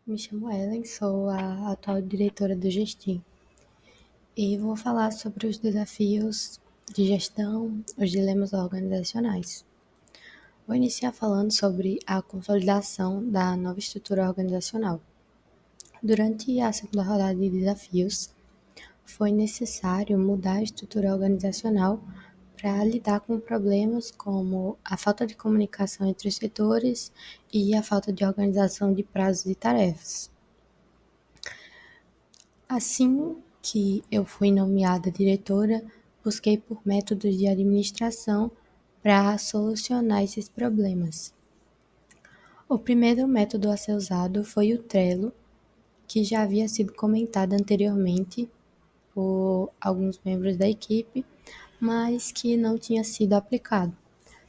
Me chamo Ellen, sou a atual diretora do Gestim e vou falar sobre os desafios de gestão, os dilemas organizacionais. Vou iniciar falando sobre a consolidação da nova estrutura organizacional. Durante a segunda rodada de desafios, foi necessário mudar a estrutura organizacional para lidar com problemas como a falta de comunicação entre os setores e a falta de organização de prazos e tarefas. Assim que eu fui nomeada diretora, busquei por métodos de administração para solucionar esses problemas. O primeiro método a ser usado foi o Trello, que já havia sido comentado anteriormente por alguns membros da equipe, mas que não tinha sido aplicado.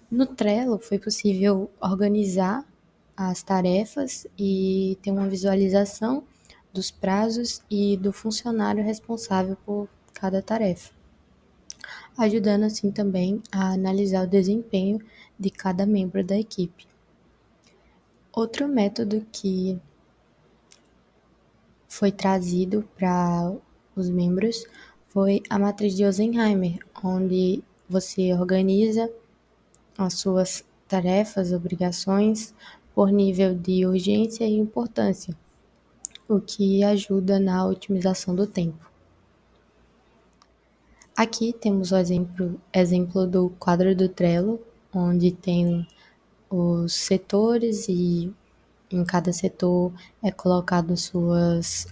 No Trello foi possível organizar as tarefas e ter uma visualização dos prazos e do funcionário responsável por cada tarefa, ajudando assim também a analisar o desempenho de cada membro da equipe. Outro método que foi trazido para os membros foi a matriz de Eisenhower, onde você organiza as suas tarefas, obrigações por nível de urgência e importância, o que ajuda na otimização do tempo. Aqui temos o exemplo do quadro do Trello, onde tem os setores e em cada setor é colocado suas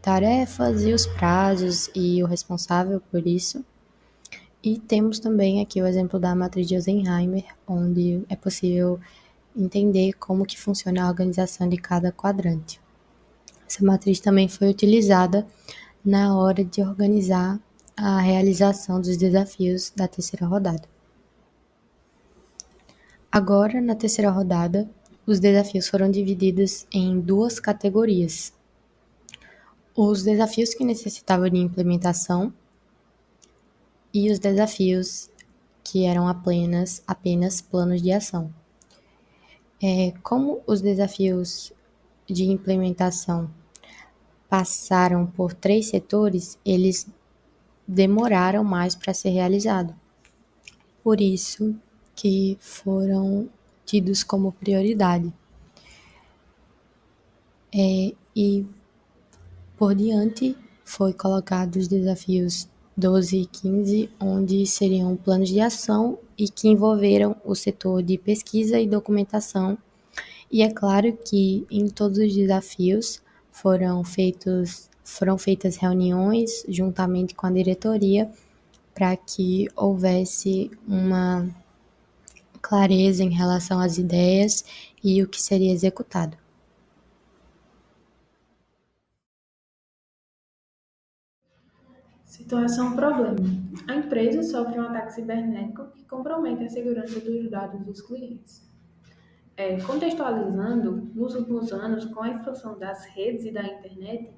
tarefas e os prazos e o responsável por isso. E temos também aqui o exemplo da matriz de Eisenhower, onde é possível entender como que funciona a organização de cada quadrante. Essa matriz também foi utilizada na hora de organizar a realização dos desafios da terceira rodada. Agora, na terceira rodada, os desafios foram divididos em duas categorias: os desafios que necessitavam de implementação e os desafios que eram apenas planos de ação. Como os desafios de implementação passaram por 3 setores, eles demoraram mais para ser realizados. Por isso que foram tidos como prioridade. E por diante foi colocado os desafios 12 e 15, onde seriam planos de ação e que envolveram o setor de pesquisa e documentação. E é claro que em todos os desafios foram feitas reuniões juntamente com a diretoria para que houvesse uma clareza em relação às ideias e o que seria executado. Situação problema. A empresa sofre um ataque cibernético que compromete a segurança dos dados dos clientes. Contextualizando, nos últimos anos, com a expansão das redes e da internet,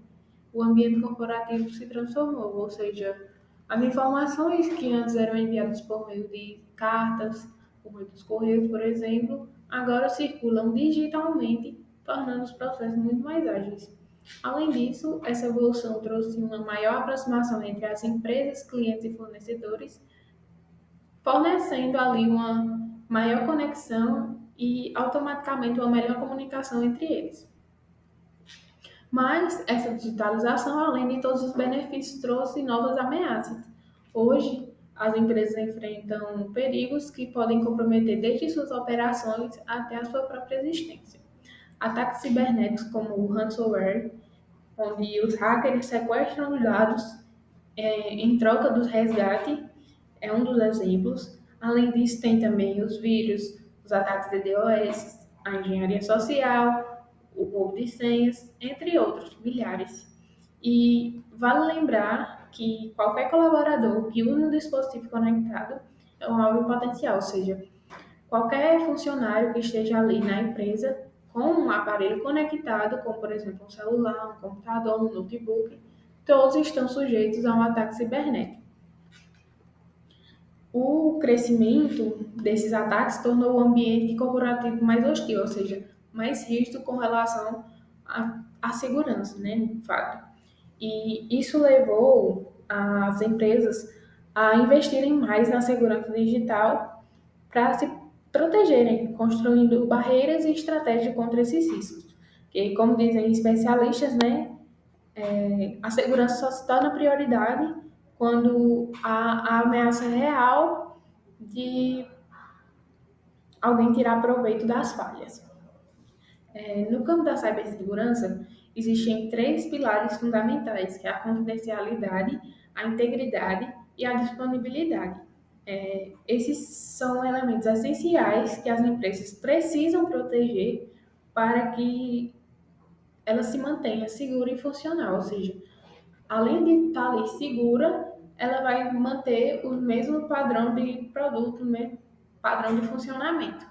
o ambiente corporativo se transformou, ou seja, as informações que antes eram enviadas por meio de cartas, por meio dos correios, por exemplo, agora circulam digitalmente, tornando os processos muito mais ágeis. Além disso, essa evolução trouxe uma maior aproximação entre as empresas, clientes e fornecedores, fornecendo ali uma maior conexão e automaticamente uma melhor comunicação entre eles. Mas essa digitalização, além de todos os benefícios, trouxe novas ameaças. Hoje, as empresas enfrentam perigos que podem comprometer desde suas operações até a sua própria existência. Ataques cibernéticos como o ransomware, onde os hackers sequestram os dados em troca do resgate, é um dos exemplos. Além disso, tem também os vírus, os ataques de DOS, a engenharia social, o roubo de senhas, entre outros, milhares. E vale lembrar que qualquer colaborador que use um dispositivo conectado é um alvo em potencial, ou seja, qualquer funcionário que esteja ali na empresa com um aparelho conectado, como por exemplo um celular, um computador, um notebook, todos estão sujeitos a um ataque cibernético. O crescimento desses ataques tornou o ambiente corporativo mais hostil, ou seja, mais rígido com relação a segurança, né, de fato. E isso levou as empresas a investirem mais na segurança digital para se protegerem, construindo barreiras e estratégias contra esses riscos. Que, como dizem especialistas, né, a segurança só se torna prioridade quando há a ameaça real de alguém tirar proveito das falhas. No campo da cibersegurança, existem três pilares fundamentais, que é a confidencialidade, a integridade e a disponibilidade. Esses são elementos essenciais que as empresas precisam proteger para que ela se mantenha segura e funcional, ou seja, além de estar ali segura, ela vai manter o mesmo padrão de produto, o mesmo padrão de funcionamento.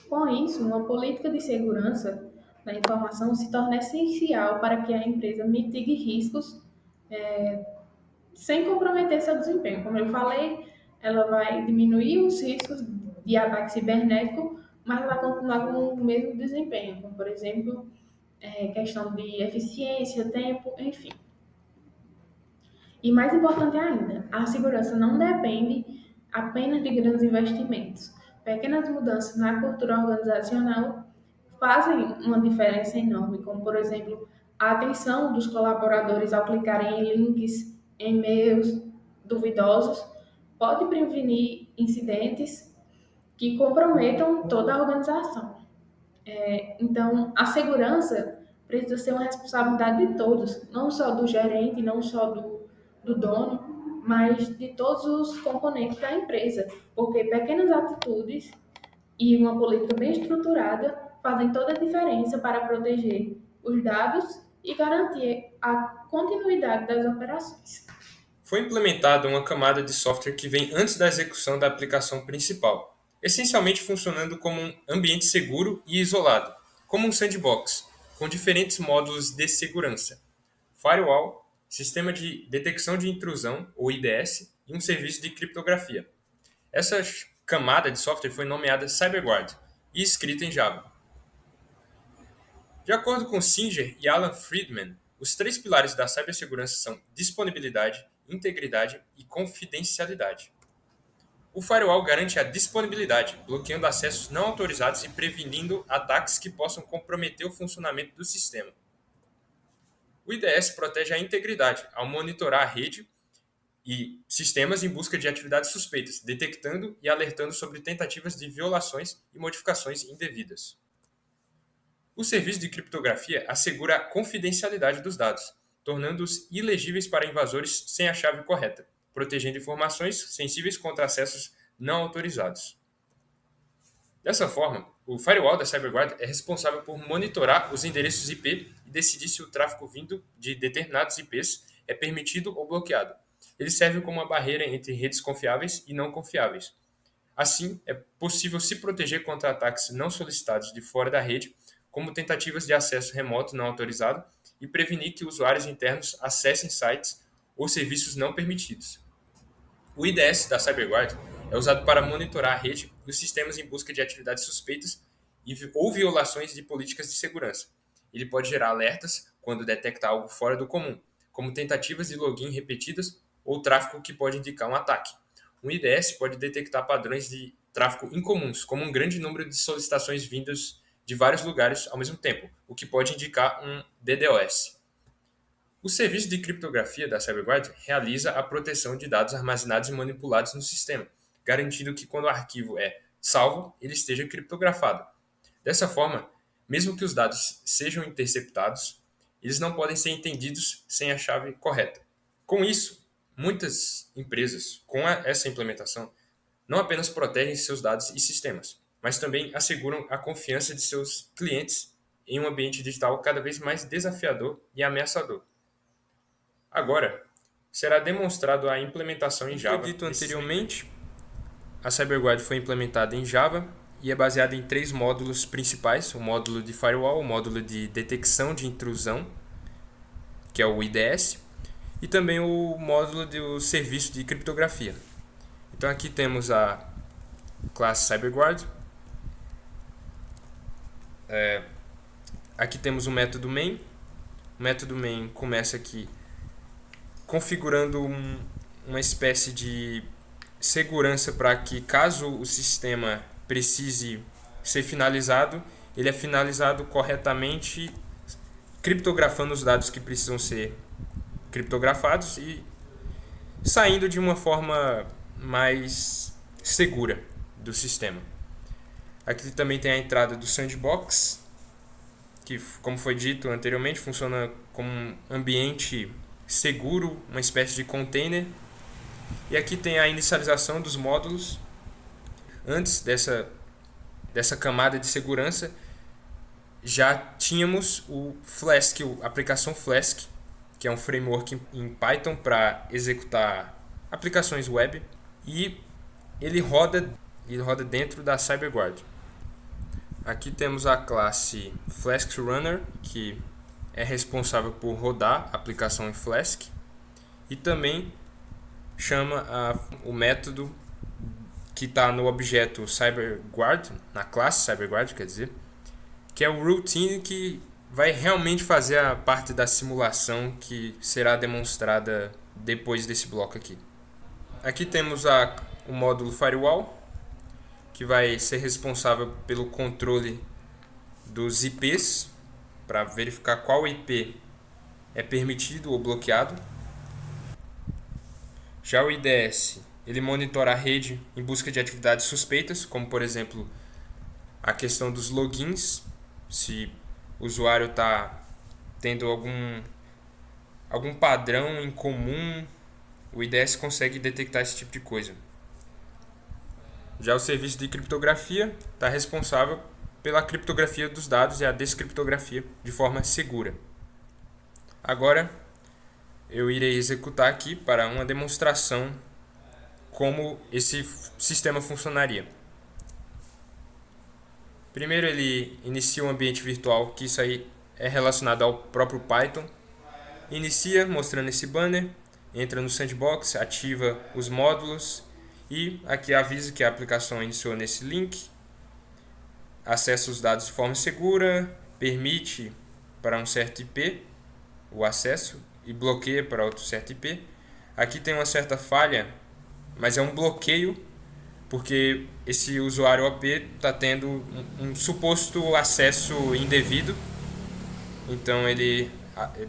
Com isso, uma política de segurança da informação se torna essencial para que a empresa mitigue riscos sem comprometer seu desempenho. Como eu falei, ela vai diminuir os riscos de ataque cibernético, mas vai continuar com o mesmo desempenho, como, por exemplo, questão de eficiência, tempo, enfim. E mais importante ainda, a segurança não depende apenas de grandes investimentos. Pequenas mudanças na cultura organizacional fazem uma diferença enorme, como, por exemplo, a atenção dos colaboradores ao clicarem em links, e-mails duvidosos, pode prevenir incidentes que comprometam toda a organização. Então, a segurança precisa ser uma responsabilidade de todos, não só do gerente, não só do dono, mas de todos os componentes da empresa, porque pequenas atitudes e uma política bem estruturada fazem toda a diferença para proteger os dados e garantir a continuidade das operações. Foi implementada uma camada de software que vem antes da execução da aplicação principal, essencialmente funcionando como um ambiente seguro e isolado, como um sandbox, com diferentes módulos de segurança: firewall, sistema de detecção de intrusão, ou IDS, e um serviço de criptografia. Essa camada de software foi nomeada CyberGuard e escrita em Java. De acordo com Singer e Alan Friedman, os três pilares da cibersegurança são disponibilidade, integridade e confidencialidade. O firewall garante a disponibilidade, bloqueando acessos não autorizados e prevenindo ataques que possam comprometer o funcionamento do sistema. O IDS protege a integridade ao monitorar a rede e sistemas em busca de atividades suspeitas, detectando e alertando sobre tentativas de violações e modificações indevidas. O serviço de criptografia assegura a confidencialidade dos dados, tornando-os ilegíveis para invasores sem a chave correta, protegendo informações sensíveis contra acessos não autorizados. Dessa forma, o firewall da CyberGuard é responsável por monitorar os endereços IP e decidir se o tráfego vindo de determinados IPs é permitido ou bloqueado. Ele serve como uma barreira entre redes confiáveis e não confiáveis. Assim, é possível se proteger contra ataques não solicitados de fora da rede, como tentativas de acesso remoto não autorizado, e prevenir que usuários internos acessem sites ou serviços não permitidos. O IDS da CyberGuard é usado para monitorar a rede e os sistemas em busca de atividades suspeitas ou violações de políticas de segurança. Ele pode gerar alertas quando detecta algo fora do comum, como tentativas de login repetidas ou tráfego que pode indicar um ataque. Um IDS pode detectar padrões de tráfego incomuns, como um grande número de solicitações vindas de vários lugares ao mesmo tempo, o que pode indicar um DDoS. O serviço de criptografia da CyberGuard realiza a proteção de dados armazenados e manipulados no sistema, garantindo que quando o arquivo é salvo, ele esteja criptografado. Dessa forma, mesmo que os dados sejam interceptados, eles não podem ser entendidos sem a chave correta. Com isso, muitas empresas, com essa implementação, não apenas protegem seus dados e sistemas, mas também asseguram a confiança de seus clientes em um ambiente digital cada vez mais desafiador e ameaçador. Agora, será demonstrado a implementação em Java. Como dito anteriormente, a CyberGuard foi implementada em Java e é baseada em três módulos principais: o módulo de firewall, o módulo de detecção de intrusão, que é o IDS, e também o módulo do serviço de criptografia. Então aqui temos a classe CyberGuard, Aqui temos o método main. O método main começa aqui configurando uma espécie de segurança para que, caso o sistema precise ser finalizado, ele é finalizado corretamente, criptografando os dados que precisam ser criptografados e saindo de uma forma mais segura do sistema. Aqui também tem a entrada do sandbox, que, como foi dito anteriormente, funciona como um ambiente seguro, uma espécie de container. E aqui tem a inicialização dos módulos. Antes dessa camada de segurança, já tínhamos o Flask, a aplicação Flask, que é um framework em Python para executar aplicações web, e ele roda dentro da CyberGuard. Aqui temos a classe Flask Runner, que é responsável por rodar a aplicação em Flask, e também chama o método que está no objeto CyberGuard, na classe CyberGuard, quer dizer, que é o routine, que vai realmente fazer a parte da simulação que será demonstrada depois desse bloco aqui. Aqui temos o módulo Firewall, que vai ser responsável pelo controle dos IPs, para verificar qual IP é permitido ou bloqueado. Já o IDS, ele monitora a rede em busca de atividades suspeitas, como por exemplo a questão dos logins, se o usuário está tendo algum padrão em comum, o IDS consegue detectar esse tipo de coisa. Já o serviço de criptografia está responsável pela criptografia dos dados e a descriptografia de forma segura. Agora eu irei executar aqui para uma demonstração como esse sistema funcionaria. Primeiro ele inicia um ambiente virtual, que isso aí é relacionado ao próprio Python. Inicia mostrando esse banner, entra no sandbox, ativa os módulos e aqui avisa que a aplicação iniciou nesse link, acessa os dados de forma segura, permite para um certo IP o acesso e bloqueia para outro certo IP. Aqui tem uma certa falha, mas é um bloqueio porque esse usuário OP está tendo um suposto acesso indevido. Então ele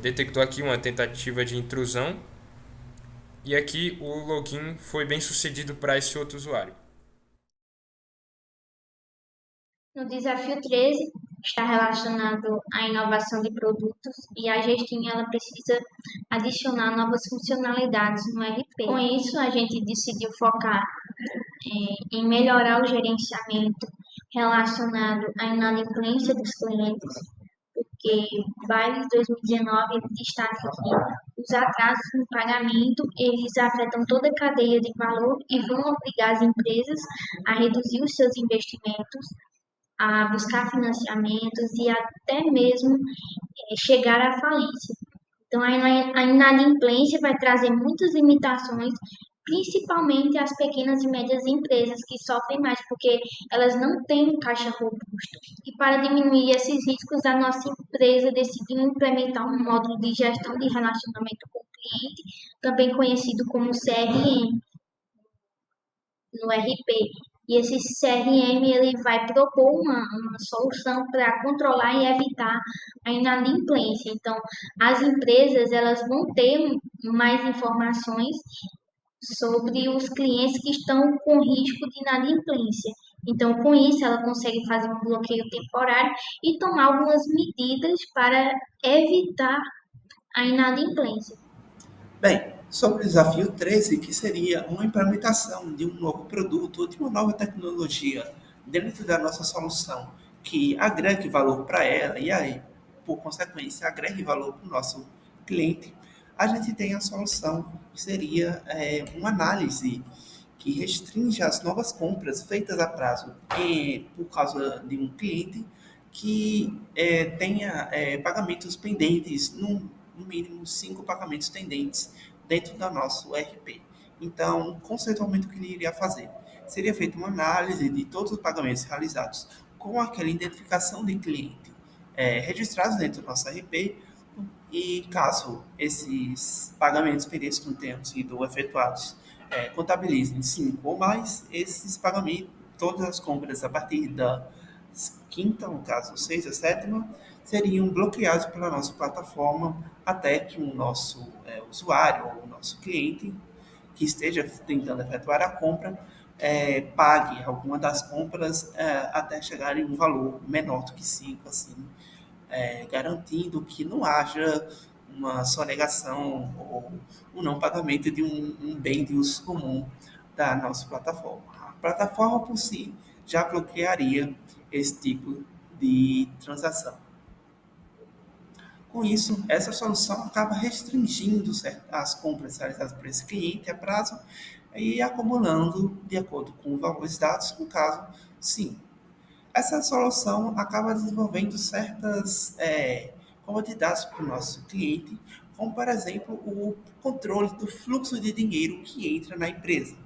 detectou aqui uma tentativa de intrusão e aqui o login foi bem sucedido para esse outro usuário. No desafio 13, está relacionado à inovação de produtos e a Gestin ela precisa adicionar novas funcionalidades no RP. Com isso, a gente decidiu focar em melhorar o gerenciamento relacionado à inadimplência dos clientes, porque Baile 2019 ele destaca que os atrasos no pagamento eles afetam toda a cadeia de valor e vão obrigar as empresas a reduzir os seus investimentos, a buscar financiamentos e até mesmo chegar à falência. Então, a inadimplência vai trazer muitas limitações, principalmente às pequenas e médias empresas que sofrem mais, porque elas não têm um caixa robusto. E para diminuir esses riscos, a nossa empresa decidiu implementar um módulo de gestão de relacionamento com o cliente, também conhecido como CRM, no RP. E esse CRM ele vai propor uma solução para controlar e evitar a inadimplência. Então, as empresas elas vão ter mais informações sobre os clientes que estão com risco de inadimplência. Então, com isso, ela consegue fazer um bloqueio temporário e tomar algumas medidas para evitar a inadimplência. Bem, sobre o desafio 13, que seria uma implementação de um novo produto ou de uma nova tecnologia dentro da nossa solução, que agregue valor para ela e aí, por consequência, agregue valor para o nosso cliente, a gente tem a solução que seria uma análise que restringe as novas compras feitas a prazo por causa de um cliente que tenha pagamentos pendentes, no mínimo 5 pagamentos pendentes dentro do nosso ERP. Então, conceitualmente, o que ele iria fazer? Seria feita uma análise de todos os pagamentos realizados com aquela identificação de cliente registrados dentro do nosso RP, e caso esses pagamentos pendentes não tenham sido efetuados, contabilizem 5 ou mais, esses pagamentos, todas as compras a partir da quinta, no caso, sexta, sétima, seriam bloqueados pela nossa plataforma até que o nosso usuário ou o nosso cliente que esteja tentando efetuar a compra pague alguma das compras até chegar em um valor menor do que 5, assim, garantindo que não haja uma sonegação ou um não pagamento de um bem de uso comum da nossa plataforma. A plataforma por si já bloquearia esse tipo de transação. Com isso, essa solução acaba restringindo as compras realizadas por esse cliente a prazo e acumulando de acordo com os valores dados, no caso, sim. Essa solução acaba desenvolvendo certas comodidades para o nosso cliente, como, por exemplo, o controle do fluxo de dinheiro que entra na empresa.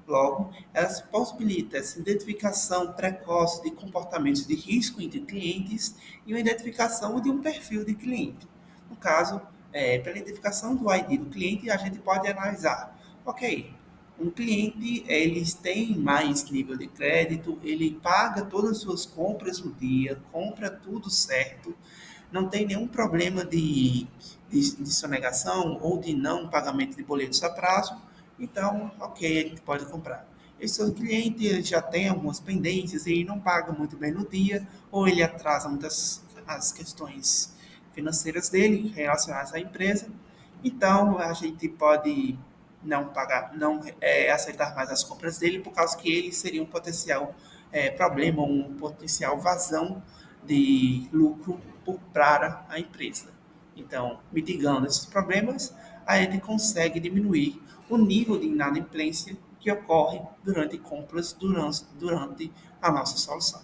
Logo, ela possibilita essa identificação precoce de comportamentos de risco entre clientes e uma identificação de um perfil de cliente. No caso, pela identificação do ID do cliente, a gente pode analisar, ok, um cliente, eles têm mais nível de crédito, ele paga todas as suas compras no dia, compra tudo certo, não tem nenhum problema de sonegação ou de não pagamento de boletos a prazo, então, ok, a gente pode comprar. Esse seu cliente ele já tem algumas pendências, ele não paga muito bem no dia, ou ele atrasa muitas as questões financeiras dele relacionadas à empresa, então a gente pode não pagar, não aceitar mais as compras dele, por causa que ele seria um potencial problema, um potencial vazão de lucro para a empresa. Então, mitigando esses problemas, a gente consegue diminuir o nível de inadimplência que ocorre durante compras durante a nossa solução.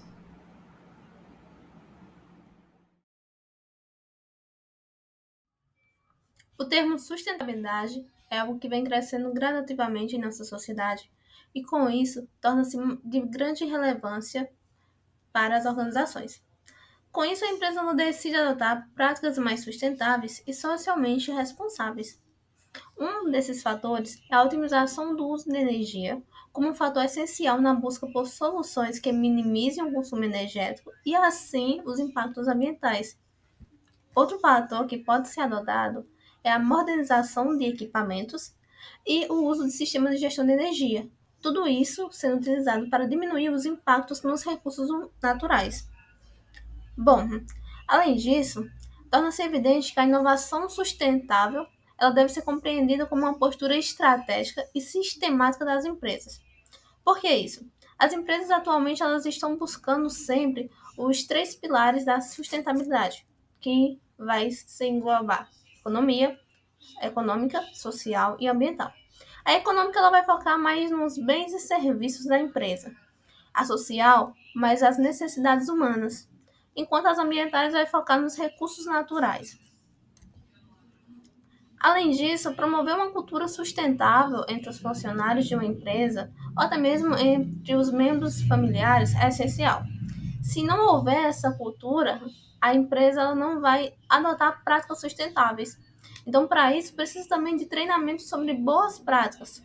O termo sustentabilidade é algo que vem crescendo gradativamente em nossa sociedade e, com isso, torna-se de grande relevância para as organizações. Com isso, a empresa decide adotar práticas mais sustentáveis e socialmente responsáveis. Um desses fatores é a otimização do uso de energia, como um fator essencial na busca por soluções que minimizem o consumo energético e, assim, os impactos ambientais. Outro fator que pode ser adotado é a modernização de equipamentos e o uso de sistemas de gestão de energia. Tudo isso sendo utilizado para diminuir os impactos nos recursos naturais. Bom, além disso, torna-se evidente que a inovação sustentável ela deve ser compreendida como uma postura estratégica e sistemática das empresas. Por que isso? As empresas atualmente elas estão buscando sempre os três pilares da sustentabilidade, que vai se englobar econômica, social e ambiental. A econômica ela vai focar mais nos bens e serviços da empresa. A social, mais as necessidades humanas, enquanto as ambientais vai focar nos recursos naturais. Além disso, promover uma cultura sustentável entre os funcionários de uma empresa ou até mesmo entre os membros familiares é essencial. Se não houver essa cultura, a empresa ela não vai adotar práticas sustentáveis. Então, para isso, precisa também de treinamento sobre boas práticas,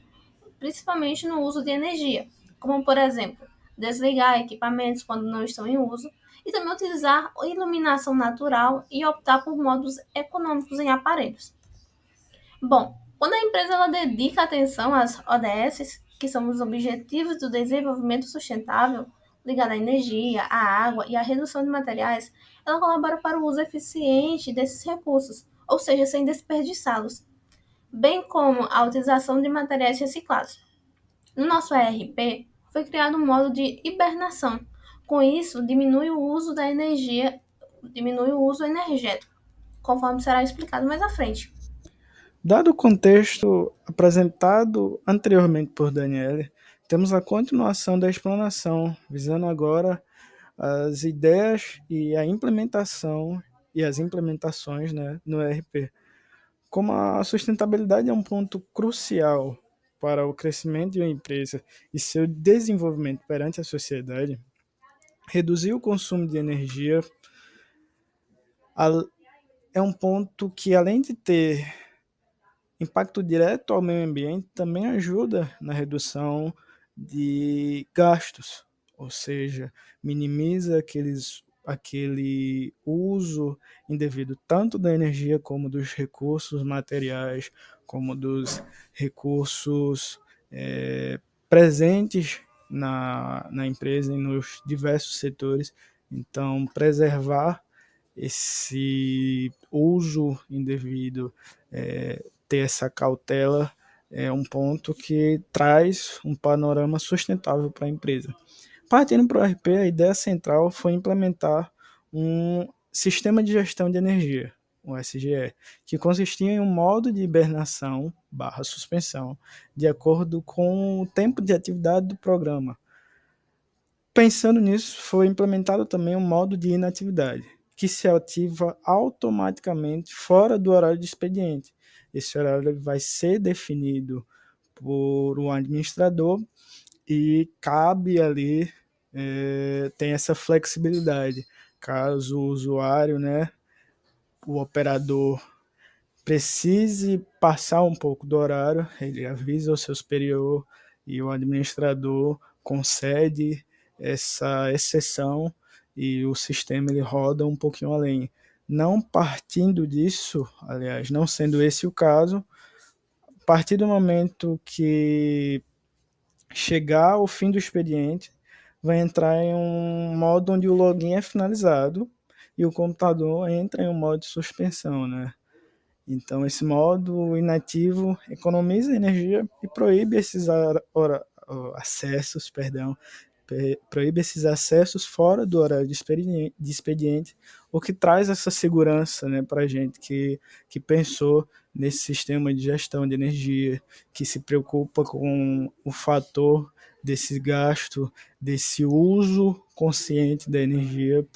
principalmente no uso de energia, como, por exemplo, desligar equipamentos quando não estão em uso e também utilizar iluminação natural e optar por modos econômicos em aparelhos. Bom, quando a empresa ela dedica atenção às ODS, que são os Objetivos do Desenvolvimento Sustentável, ligado à energia, à água e à redução de materiais, ela colabora para o uso eficiente desses recursos, ou seja, sem desperdiçá-los, bem como a utilização de materiais reciclados. No nosso ERP, foi criado um modo de hibernação. Com isso, diminui o uso da energia, diminui o uso energético, conforme será explicado mais à frente. Dado o contexto apresentado anteriormente por Daniele, temos a continuação da explanação, visando agora as ideias e a implementação e as implementações, né, no ERP. Como a sustentabilidade é um ponto crucial para o crescimento de uma empresa e seu desenvolvimento perante a sociedade, reduzir o consumo de energia é um ponto que, além de ter impacto direto ao meio ambiente, também ajuda na redução de gastos, ou seja, minimiza aquele uso indevido tanto da energia como dos recursos materiais, como dos recursos presentes na empresa e nos diversos setores. Então, preservar esse uso indevido, ter essa cautela, é um ponto que traz um panorama sustentável para a empresa. Partindo para o RP, a ideia central foi implementar um sistema de gestão de energia, o SGE, que consistia em um modo de hibernação barra suspensão, de acordo com o tempo de atividade do programa. Pensando nisso, foi implementado também um modo de inatividade, que se ativa automaticamente fora do horário de expediente. Esse horário vai ser definido por um administrador e cabe ali, tem essa flexibilidade. Caso o usuário, o operador, precise passar um pouco do horário, ele avisa o seu superior e o administrador concede essa exceção e o sistema ele roda um pouquinho além. Não partindo disso, aliás, não sendo esse o caso, a partir do momento que chegar ao fim do expediente, vai entrar em um modo onde o login é finalizado e o computador entra em um modo de suspensão, né? Então, esse modo inativo economiza energia e proíbe esses acessos, proíbe esses acessos fora do horário de expediente, o que traz essa segurança, para a gente que pensou nesse sistema de gestão de energia, que se preocupa com o fator desse gasto, desse uso consciente da energia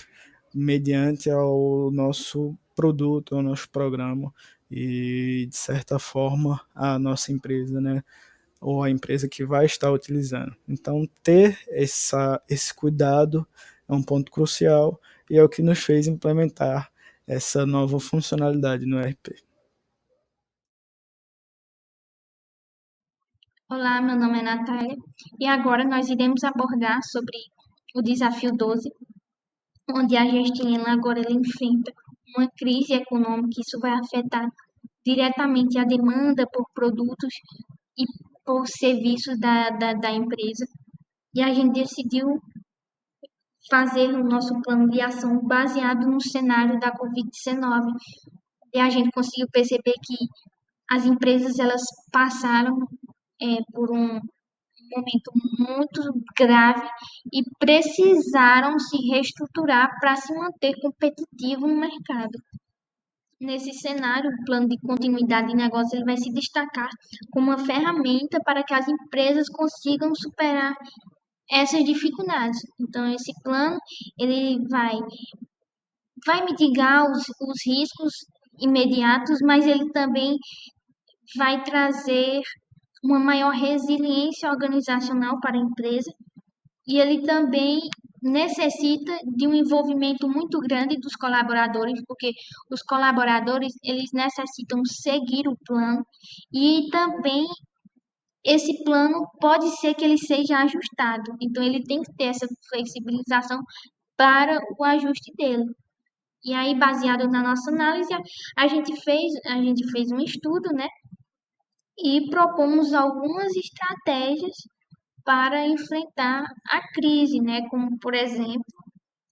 mediante ao nosso produto, ao nosso programa e, de certa forma, a nossa empresa, ou a empresa que vai estar utilizando. Então, ter esse cuidado é um ponto crucial e é o que nos fez implementar essa nova funcionalidade no ERP. Olá, meu nome é Natália e agora nós iremos abordar sobre o desafio 12, onde a Gestinela agora ela enfrenta uma crise econômica. Isso vai afetar diretamente a demanda por produtos e por serviços da empresa. E a gente decidiu fazer o nosso plano de ação baseado no cenário da Covid-19. E a gente conseguiu perceber que as empresas elas passaram por um momento muito grave e precisaram se reestruturar para se manter competitivo no mercado. Nesse cenário, o plano de continuidade de negócio ele vai se destacar como uma ferramenta para que as empresas consigam superar essas dificuldades. Então, esse plano ele vai mitigar os riscos imediatos, mas ele também vai trazer uma maior resiliência organizacional para a empresa e ele também necessita de um envolvimento muito grande dos colaboradores, porque os colaboradores eles necessitam seguir o plano e também esse plano pode ser que ele seja ajustado. Então ele tem que ter essa flexibilização para o ajuste dele. E aí, baseado na nossa análise, a gente fez um estudo, né? E propomos algumas estratégias para enfrentar a crise, né? Como, por exemplo,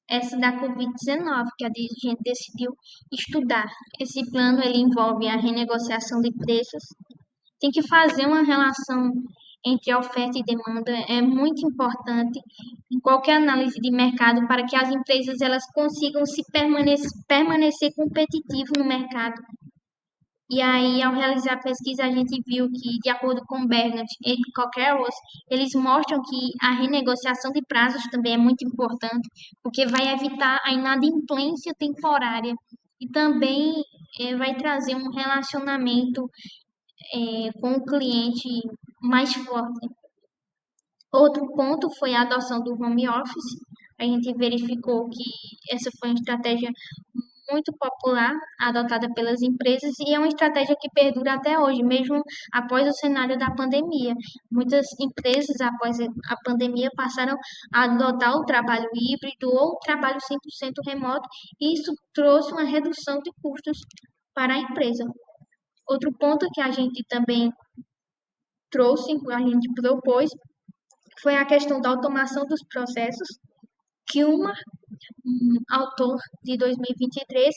essa da Covid-19, que a gente decidiu estudar. Esse plano ele envolve a renegociação de preços, tem que fazer uma relação entre oferta e demanda, é muito importante em qualquer análise de mercado para que as empresas elas consigam se permanecer competitivo no mercado. E aí, ao realizar a pesquisa, a gente viu que, de acordo com Bernard e Cockerill, eles mostram que a renegociação de prazos também é muito importante, porque vai evitar a inadimplência temporária e também vai trazer um relacionamento com o cliente mais forte. Outro ponto foi a adoção do home office. A gente verificou que essa foi uma estratégia muito popular, adotada pelas empresas, e é uma estratégia que perdura até hoje, mesmo após o cenário da pandemia. Muitas empresas, após a pandemia, passaram a adotar o trabalho híbrido ou o trabalho 100% remoto, e isso trouxe uma redução de custos para a empresa. Outro ponto que a gente também trouxe, a gente propôs, foi a questão da automação dos processos, que um autor de 2023,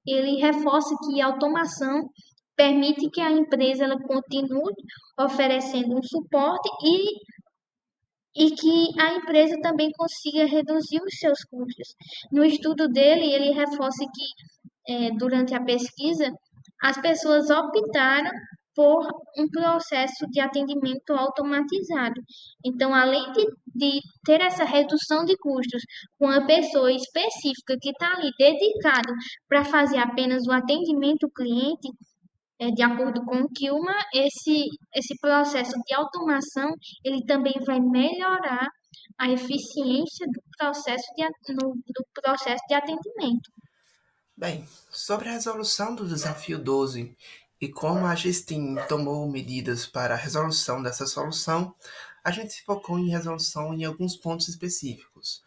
ele reforça que a automação permite que a empresa ela continue oferecendo um suporte e que a empresa também consiga reduzir os seus custos. No estudo dele, ele reforça que durante a pesquisa, as pessoas optaram por um processo de atendimento automatizado. Então, além de ter essa redução de custos com uma pessoa específica que está ali dedicado para fazer apenas o atendimento ao cliente, de acordo com o Kilma, esse processo de automação ele também vai melhorar a eficiência do processo de atendimento. Bem, sobre a resolução do desafio 12 e como a Gestim tomou medidas para a resolução dessa solução, a gente se focou em resolução em alguns pontos específicos.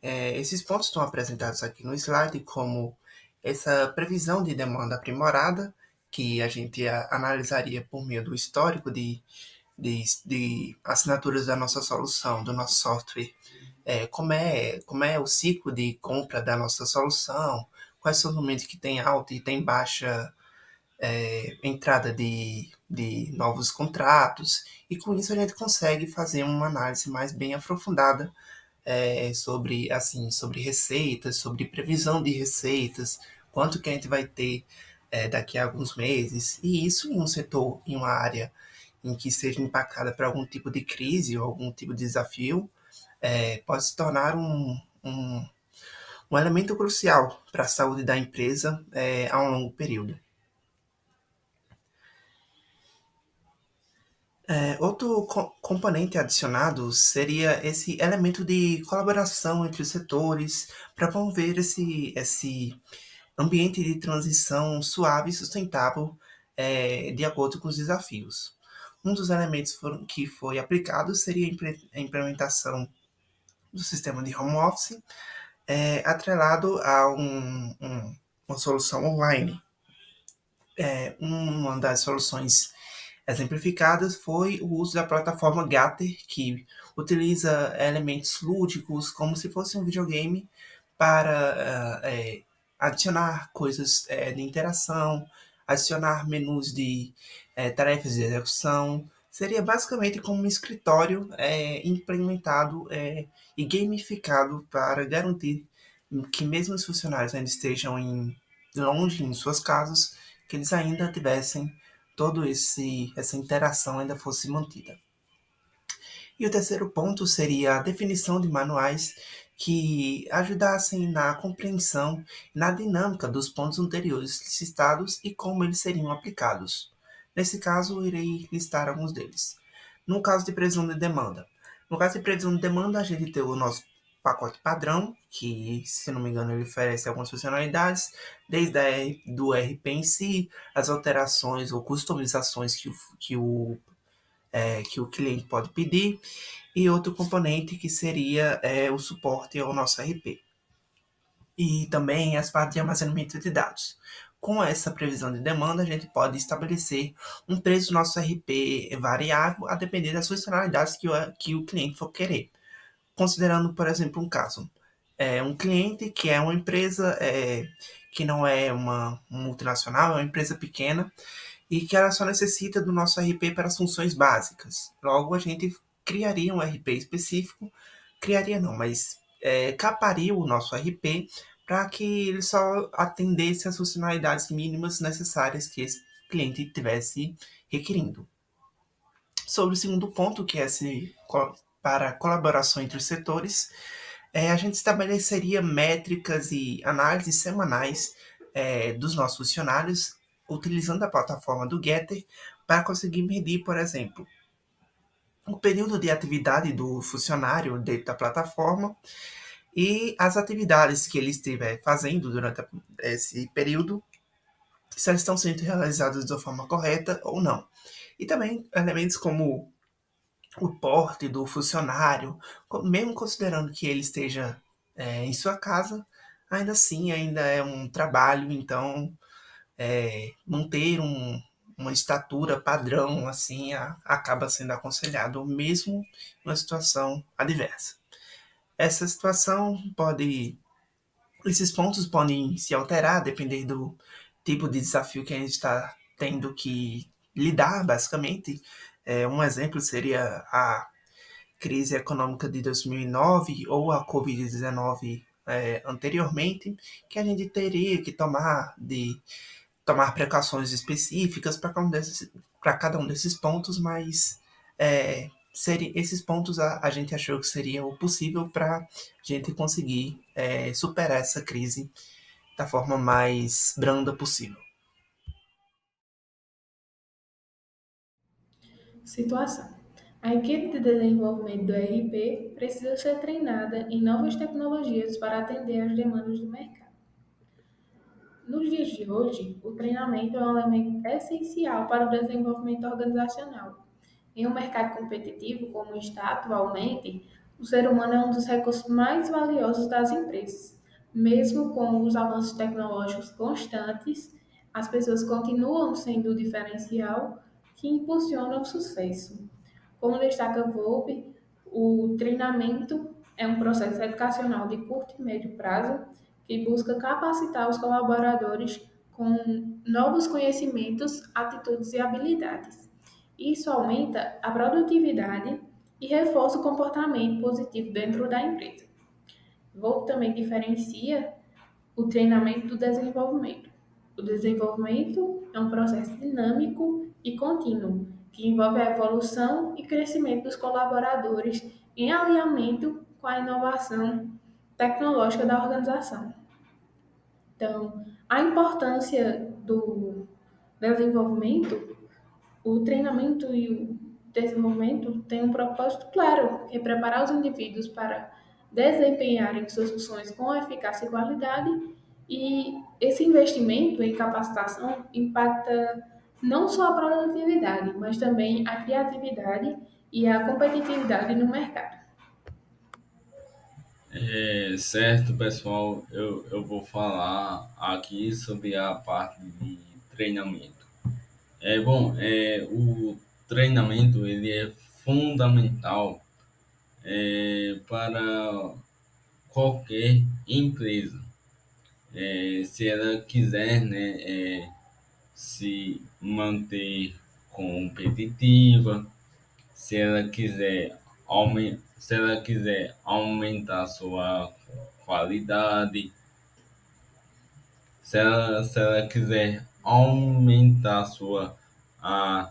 Esses pontos estão apresentados aqui no slide, como essa previsão de demanda aprimorada, que a gente analisaria por meio do histórico de assinaturas da nossa solução, do nosso software, como é o ciclo de compra da nossa solução, quais são os momentos que tem alta e tem baixa entrada de novos contratos, e com isso a gente consegue fazer uma análise mais bem aprofundada sobre receitas, sobre previsão de receitas, quanto que a gente vai ter daqui a alguns meses, e isso em um setor, em uma área em que seja impactada por algum tipo de crise ou algum tipo de desafio, pode se tornar um elemento crucial para a saúde da empresa a um longo período. Outro componente adicionado seria esse elemento de colaboração entre os setores para promover esse ambiente de transição suave e sustentável de acordo com os desafios. Um dos elementos que foi aplicado seria a implementação do sistema de home office atrelado a uma solução online. Uma das soluções exemplificadas foi o uso da plataforma Gatter, que utiliza elementos lúdicos, como se fosse um videogame, para adicionar coisas de interação, adicionar menus de tarefas de execução. Seria basicamente como um escritório implementado e gamificado para garantir que mesmo os funcionários ainda estejam longe em suas casas, que eles ainda tivessem toda essa interação ainda fosse mantida. E o terceiro ponto seria a definição de manuais que ajudassem na compreensão e na dinâmica dos pontos anteriores citados e como eles seriam aplicados. Nesse caso, irei listar alguns deles. No caso de previsão de demanda. No caso de previsão de demanda, a gente tem o nosso pacote padrão, que, se não me engano, ele oferece algumas funcionalidades, desde do RP em si, as alterações ou customizações que o cliente pode pedir, e outro componente que seria o suporte ao nosso RP. E também as partes de armazenamento de dados. Com essa previsão de demanda, a gente pode estabelecer um preço do nosso RP variável a depender das funcionalidades que o cliente for querer. Considerando, por exemplo, um caso, um cliente que é uma empresa que não é uma multinacional, é uma empresa pequena e que ela só necessita do nosso RP para as funções básicas. Logo, a gente criaria um RP específico, caparia o nosso RP para que ele só atendesse as funcionalidades mínimas necessárias que esse cliente estivesse requerindo. Sobre o segundo ponto, que é para a colaboração entre os setores, a gente estabeleceria métricas e análises semanais dos nossos funcionários, utilizando a plataforma do Getter, para conseguir medir, por exemplo, o período de atividade do funcionário dentro da plataforma e as atividades que ele estiver fazendo durante esse período, se elas estão sendo realizadas de forma correta ou não. E também elementos como o porte do funcionário, mesmo considerando que ele esteja em sua casa, ainda assim ainda é um trabalho, então manter uma estatura padrão assim acaba sendo aconselhado mesmo numa situação adversa. Essa situação pode, esses pontos podem se alterar dependendo do tipo de desafio que a gente está tendo que lidar, basicamente. Um exemplo seria a crise econômica de 2009 ou a Covid-19 anteriormente, que a gente teria que tomar precauções específicas para cada um desses pontos, mas esses pontos a gente achou que seria o possível para a gente conseguir superar essa crise da forma mais branda possível. Situação. A equipe de desenvolvimento do RP precisa ser treinada em novas tecnologias para atender às demandas do mercado. Nos dias de hoje, o treinamento é um elemento essencial para o desenvolvimento organizacional. Em um mercado competitivo como está atualmente, o ser humano é um dos recursos mais valiosos das empresas. Mesmo com os avanços tecnológicos constantes, as pessoas continuam sendo o diferencial que impulsiona o sucesso. Como destaca Volpe, o treinamento é um processo educacional de curto e médio prazo que busca capacitar os colaboradores com novos conhecimentos, atitudes e habilidades. Isso aumenta a produtividade e reforça o comportamento positivo dentro da empresa. Volpe também diferencia o treinamento do desenvolvimento. O desenvolvimento é um processo dinâmico e contínuo, que envolve a evolução e crescimento dos colaboradores em alinhamento com a inovação tecnológica da organização. Então, a importância do desenvolvimento, o treinamento e o desenvolvimento têm um propósito claro, que é preparar os indivíduos para desempenharem suas funções com eficácia e qualidade, e esse investimento em capacitação impacta não só a produtividade, mas também a criatividade e a competitividade no mercado. Certo, pessoal, eu vou falar aqui sobre a parte de treinamento. O treinamento ele é fundamental para qualquer empresa. Se ela quiser, né, se manter competitiva, se ela quiser aumentar sua qualidade, se ela quiser aumentar a,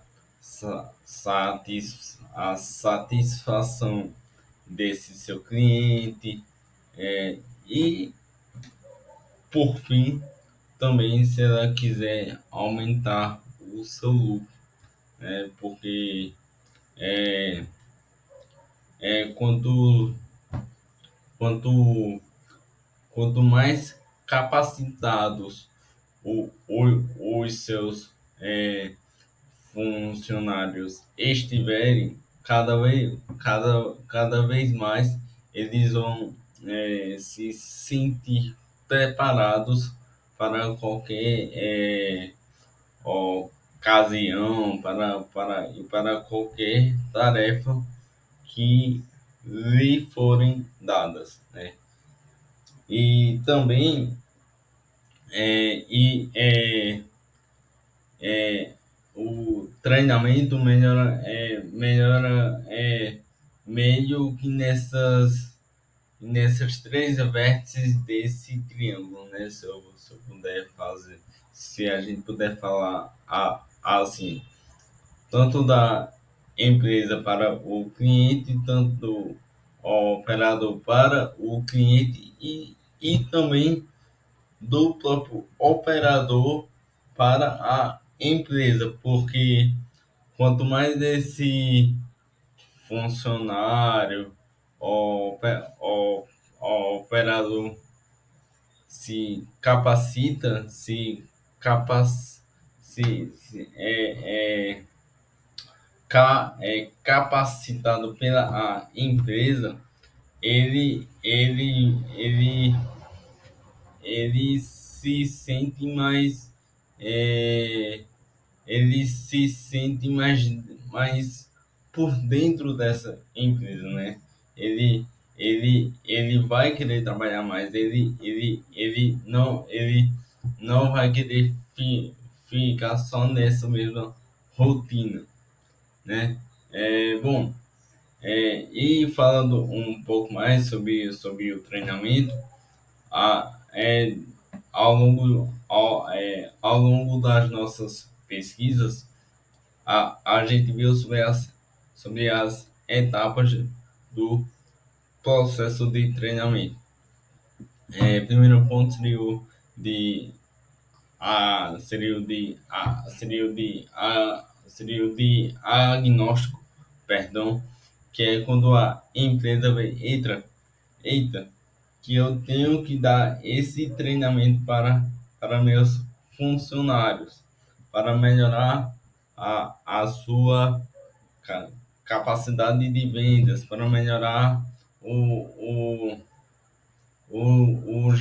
a satisfação desse seu cliente, e por fim também se ela quiser aumentar o seu lucro, né? Porque é, quanto quanto quanto mais capacitados os seus funcionários estiverem, cada vez mais eles vão se sentir preparados para qualquer ocasião, para qualquer tarefa que lhe forem dadas, né? E também é, e, é, o treinamento melhora meio que nessas três vértices desse triângulo, né? Se eu puder fazer, se a gente puder falar assim, tanto da empresa para o cliente, tanto do operador para o cliente e também do próprio operador para a empresa, porque quanto mais esse funcionário, operador se capacita, capac, é capacitado pela a empresa, ele, ele, ele, ele se sente mais, é, ele se sente mais por dentro dessa empresa, né? Ele, ele vai querer trabalhar mais, ele não vai querer ficar só nessa mesma rotina, né? Bom, e falando um pouco mais sobre o treinamento, a, é, ao longo das nossas pesquisas, a gente viu sobre as etapas do processo de treinamento. Primeiro ponto de seria o de agnóstico, perdão, que é quando a empresa eita, que eu tenho que dar esse treinamento para meus funcionários, para melhorar a sua ca- capacidade de vendas, para melhorar o, o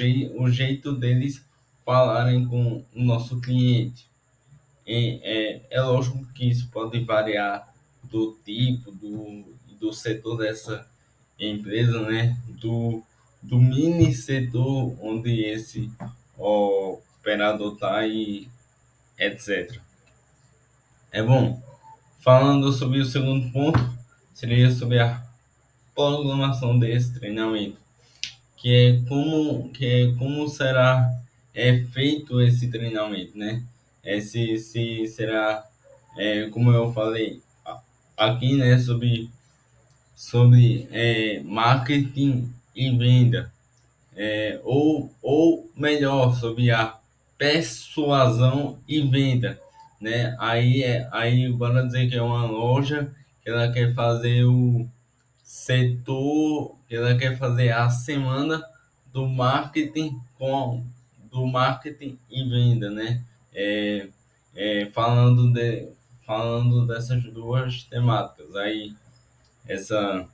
jeito deles falarem com o nosso cliente. É lógico que isso pode variar do tipo, do setor dessa empresa, né? Do mini setor onde esse operador está e etc. Bom, falando sobre o segundo ponto, seria sobre a programação desse treinamento, que é como será feito esse treinamento, né? Se será, como eu falei aqui, né, sobre marketing e venda, ou melhor, sobre a persuasão e venda, né? Aí bora dizer que é uma loja que ela quer fazer o setor, que ela quer fazer a semana do marketing do marketing e venda, né? É, falando dessas duas temáticas, aí essa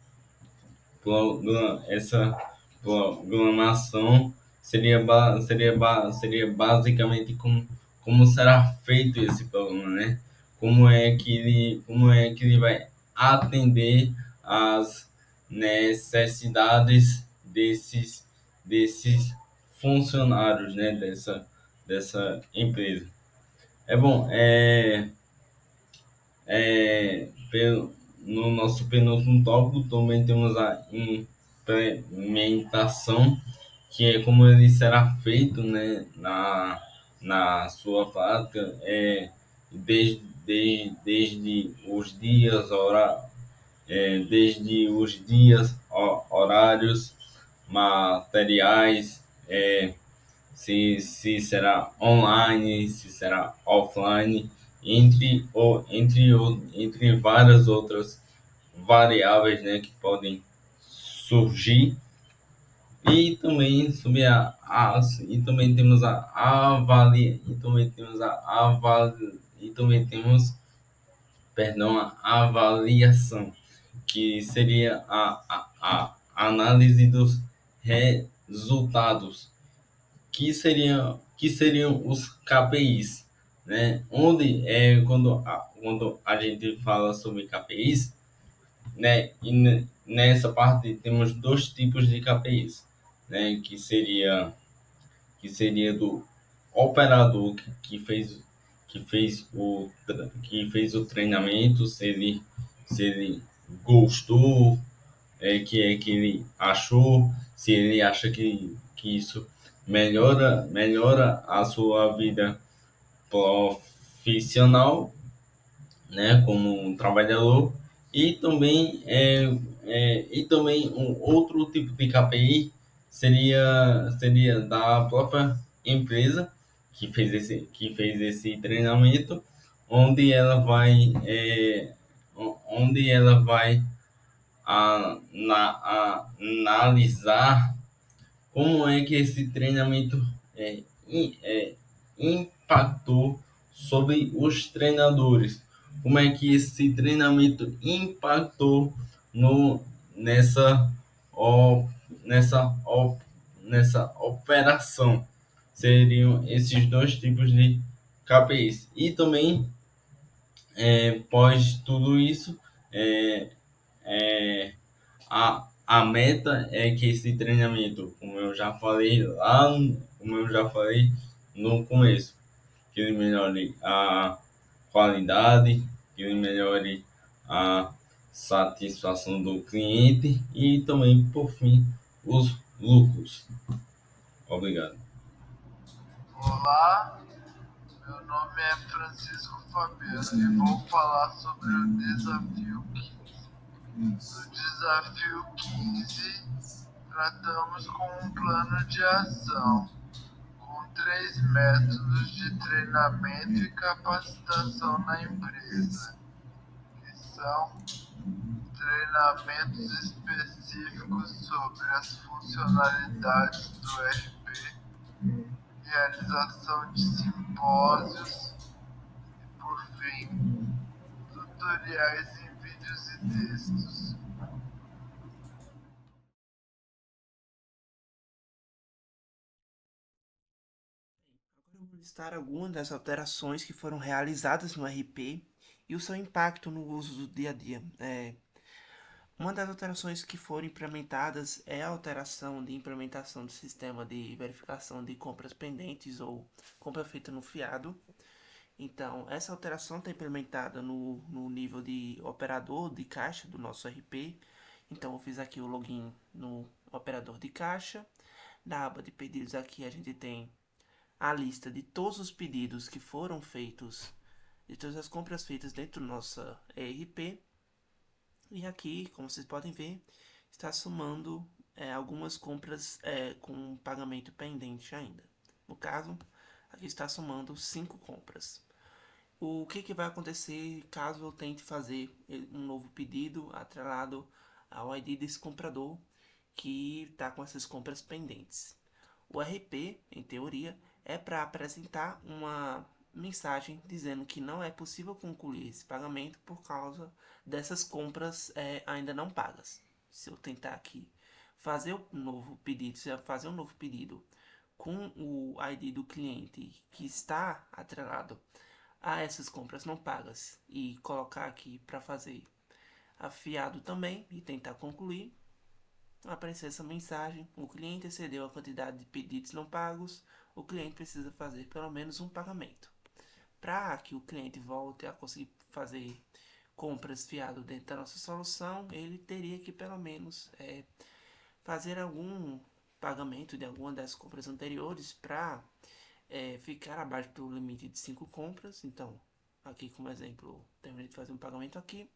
essa programação seria basicamente como será feito esse programa, né? Como é que ele vai atender às necessidades desses funcionários, né? Dessa empresa. Bom, no nosso penúltimo tópico também temos a implementação, que é como ele será feito, né, na sua prática, desde os dias, horários, materiais, se será online, se será offline, entre várias outras variáveis, né, que podem surgir. E também sobre e também temos a avalia e também temos e também temos, perdão, a avaliação, que seria a análise dos resultados, que seriam os KPIs, né? Onde quando a gente fala sobre KPIs, né? E nessa parte temos dois tipos de KPIs, né? Que seria do operador que fez o treinamento, se ele gostou, que ele achou, se ele acha que isso melhora a sua vida profissional, né, como um trabalhador. E também um outro tipo de KPI seria da própria empresa que fez esse treinamento, onde ela vai analisar como é que esse treinamento impactou sobre os treinadores? Como é que esse treinamento impactou no, nessa, ó, nessa, ó, nessa operação? Seriam esses dois tipos de KPIs. E também, pós tudo isso, é, é, a meta é que esse treinamento, como eu já falei no começo, que ele melhore a qualidade, que ele melhore a satisfação do cliente e também, por fim, os lucros. Obrigado. Olá, meu nome é Francisco Fabiano e vou falar sobre o desafio 15. No desafio 15, tratamos com um plano de ação, com 3 métodos de treinamento e capacitação na empresa, que são treinamentos específicos sobre as funcionalidades do RP, realização de simpósios e, por fim, tutoriais em vídeos e textos. Agora eu vou listar algumas das alterações que foram realizadas no RP e o seu impacto no uso do dia a dia. Uma das alterações que foram implementadas é a alteração de implementação do sistema de verificação de compras pendentes ou compra feita no fiado. Então, essa alteração está implementada no nível de operador de caixa do nosso RP. Então, eu fiz aqui o login no operador de caixa. Na aba de pedidos aqui a gente tem a lista de todos os pedidos que foram feitos, de todas as compras feitas dentro do nosso ERP. E aqui, como vocês podem ver, está somando algumas compras com pagamento pendente ainda. No caso, aqui está somando 5 compras. O que vai acontecer caso eu tente fazer um novo pedido atrelado ao ID desse comprador que está com essas compras pendentes? O RP, em teoria, é para apresentar uma mensagem dizendo que não é possível concluir esse pagamento por causa dessas compras ainda não pagas. Se eu tentar aqui fazer um novo pedido, se eu fazer um novo pedido com o ID do cliente que está atrelado a essas compras não pagas e colocar aqui para fazer afiado também e tentar concluir, aparecer essa mensagem: o cliente excedeu a quantidade de pedidos não pagos, o cliente precisa fazer pelo menos um pagamento. Para que o cliente volte a conseguir fazer compras fiado dentro da nossa solução, ele teria que pelo menos fazer algum pagamento de alguma das compras anteriores para ficar abaixo do limite de 5 compras. Então, aqui como exemplo, terminei de fazer um pagamento aqui.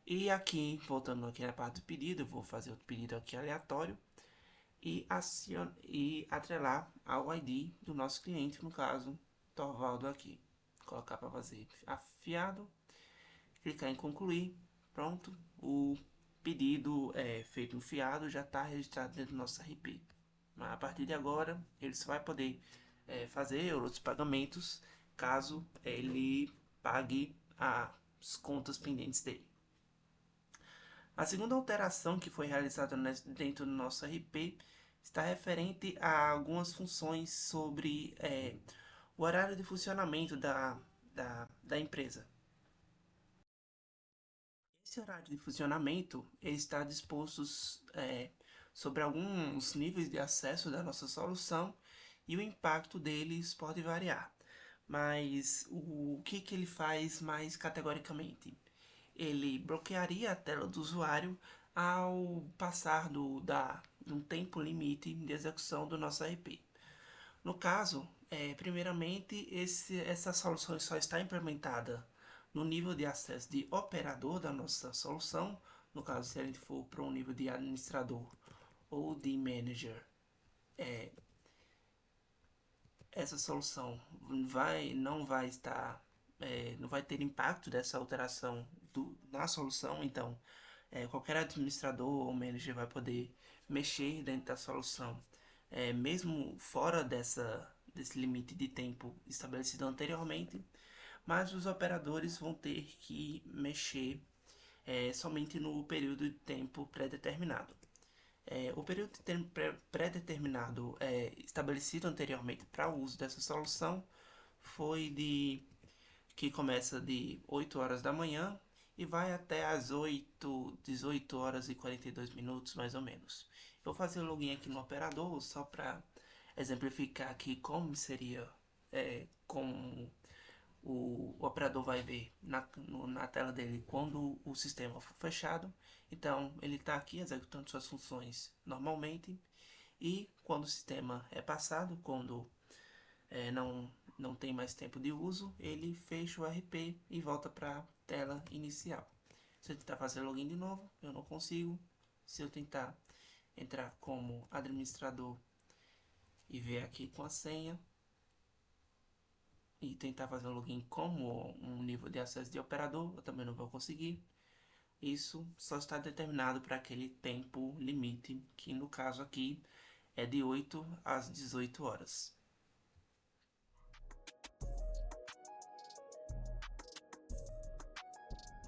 E aqui, voltando aqui na parte do pedido, eu vou fazer outro pedido aqui aleatório e atrelar ao ID do nosso cliente, no caso, Torvaldo aqui. Colocar para fazer afiado, clicar em concluir, pronto, o pedido feito no fiado já está registrado dentro do nosso RP. Mas a partir de agora, ele só vai poder fazer outros pagamentos caso ele pague as contas pendentes dele. A segunda alteração que foi realizada dentro do nosso RP está referente a algumas funções sobre o horário de funcionamento da empresa. Esse horário de funcionamento está disposto sobre alguns níveis de acesso da nossa solução e o impacto deles pode variar. Mas o que ele faz mais categoricamente? Ele bloquearia a tela do usuário ao passar de um tempo limite de execução do nosso RP. No caso, primeiramente, essa solução só está implementada no nível de acesso de operador da nossa solução. No caso, se a gente for para um nível de administrador ou de manager, essa solução não vai estar, não vai ter impacto dessa alteração na solução. Então, qualquer administrador ou manager vai poder mexer dentro da solução, mesmo fora desse limite de tempo estabelecido anteriormente, mas os operadores vão ter que mexer somente no período de tempo pré-determinado. O período de tempo pré-determinado estabelecido anteriormente para o uso dessa solução foi que começa de 8 horas da manhã e vai até as 18 horas e 42 minutos, mais ou menos. Eu vou fazer o login aqui no operador só para exemplificar aqui como seria, como o operador vai ver na tela dele quando o sistema for fechado. Então, ele está aqui executando suas funções normalmente, e quando o sistema é passado, quando não tem mais tempo de uso, ele fecha o RP e volta para a tela inicial. Se eu tentar fazer login de novo, eu não consigo. Se eu tentar entrar como administrador e ver aqui com a senha, e tentar fazer um login como um nível de acesso de operador, eu também não vou conseguir. Isso só está determinado para aquele tempo limite, que no caso aqui é de 8 às 18 horas.